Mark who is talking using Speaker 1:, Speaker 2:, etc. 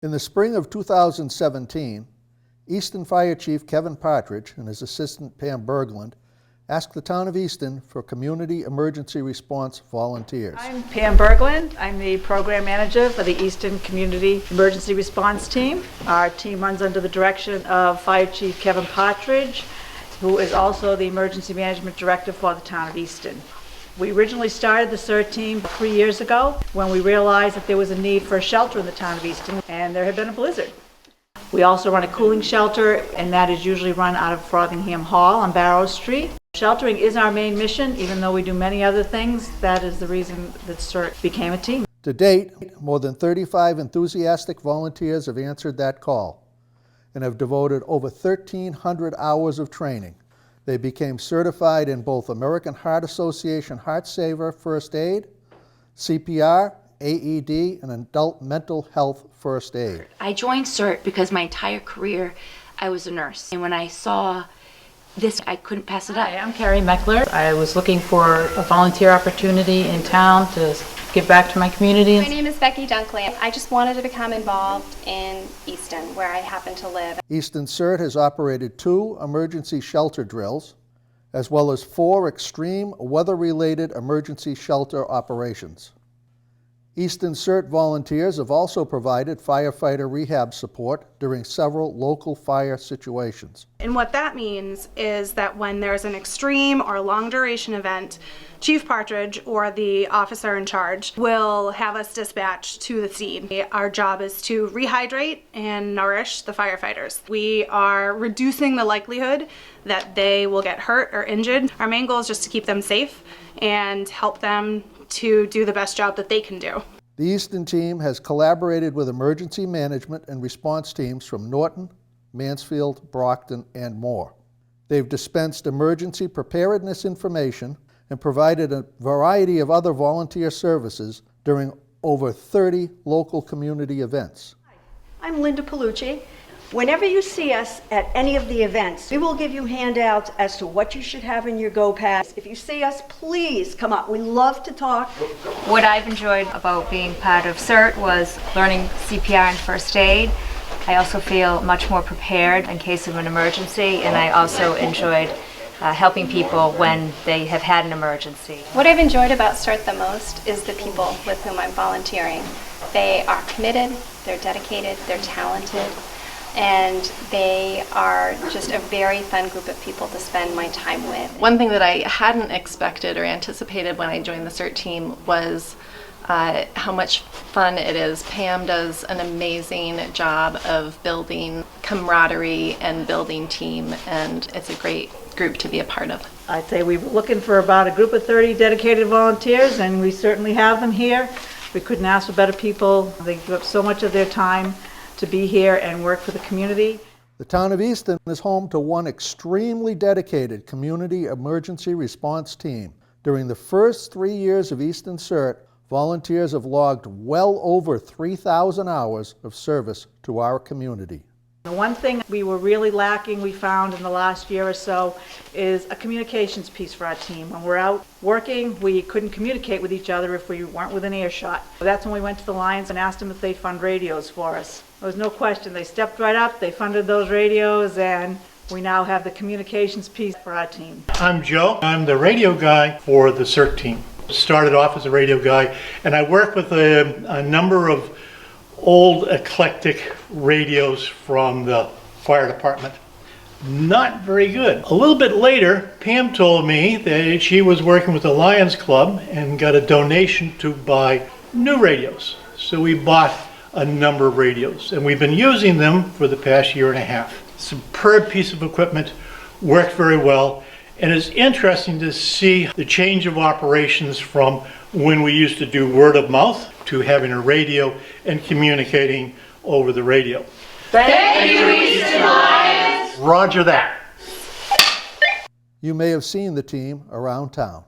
Speaker 1: In the spring of 2017, Easton Fire Chief Kevin Partridge and his assistant Pam Berglund asked the town of Easton for community emergency response volunteers.
Speaker 2: I'm Pam Berglund. I'm the program manager for the Easton Community Emergency Response Team. Our team runs under the direction of Fire Chief Kevin Partridge, who is also the Emergency Management Director for the town of Easton. We originally started the CERT team 3 years ago when we realized that there was a need for a shelter in the town of Easton, and there had been a blizzard. We also run a cooling shelter, and that is usually run out of Frothingham Hall on Barrow Street. Sheltering is our main mission, even though we do many other things. That is the reason that CERT became a team.
Speaker 1: To date, more than 35 enthusiastic volunteers have answered that call and have devoted over 1,300 hours of training. They became certified in both American Heart Association Heart Saver First Aid, CPR, AED, and adult mental health first aid.
Speaker 3: I joined CERT because my entire career I was a nurse. And when I saw this, I couldn't pass it up.
Speaker 2: Hi, I'm Carrie Meckler. I was looking for a volunteer opportunity in town to give back to my community.
Speaker 4: My name is Becky Dunkley. I just wanted to become involved in Easton, where I happen to live.
Speaker 1: Easton CERT has operated 2 emergency shelter drills, as well as 4 extreme weather-related emergency shelter operations. Easton CERT volunteers have also provided firefighter rehab support during several local fire situations.
Speaker 5: And what that means is that when there's an extreme or long duration event, Chief Partridge or the officer in charge will have us dispatched to the scene. Our job is to rehydrate and nourish the firefighters. We are reducing the likelihood that they will get hurt or injured. Our main goal is just to keep them safe and help them to do the best job that they can do.
Speaker 1: The Easton team has collaborated with emergency management and response teams from Norton, Mansfield, Brockton, and more. They've dispensed emergency preparedness information and provided a variety of other volunteer services during over 30 local community events.
Speaker 6: I'm Linda Palucci. Whenever you see us at any of the events, we will give you handouts as to what you should have in your Go Pass. If you see us, please come up. We love to talk.
Speaker 7: What I've enjoyed about being part of CERT was learning CPR and first aid. I also feel much more prepared in case of an emergency, and I also enjoyed helping people when they have had an emergency.
Speaker 4: What I've enjoyed about CERT the most is the people with whom I'm volunteering. They are committed, they're dedicated, they're talented, and they are just a very fun group of people to spend my time with.
Speaker 8: One thing that I hadn't expected or anticipated when I joined the CERT team was how much fun it is. Pam does an amazing job of building camaraderie and building team, and it's a great group to be a part of.
Speaker 2: I'd say we were looking for about a group of 30 dedicated volunteers, and we certainly have them here. We couldn't ask for better people. They give up so much of their time to be here and work for the community.
Speaker 1: The town of Easton is home to one extremely dedicated community emergency response team. During the first 3 years of Easton CERT, volunteers have logged well over 3,000 hours of service to our community.
Speaker 2: The one thing we were really lacking, we found in the last year or so, is a communications piece for our team. When we're out working, we couldn't communicate with each other if we weren't within earshot. That's when we went to the Lions and asked them if they'd fund radios for us. There was no question. They stepped right up, they funded those radios, and we now have the communications piece for our team.
Speaker 9: I'm Joe. I'm the radio guy for the CERT team. Started off as a radio guy, and I work with a number of old eclectic radios from the fire department. Not very good. A little bit later, Pam told me that she was working with the Lions Club and got a donation to buy new radios. So we bought a number of radios, and we've been using them for the past year and a half. Superb piece of equipment, worked very well, and it's interesting to see the change of operations from when we used to do word of mouth to having a radio and communicating over the radio.
Speaker 3: Thank you, Easton Lions!
Speaker 9: Roger that.
Speaker 1: You may have seen the team around town.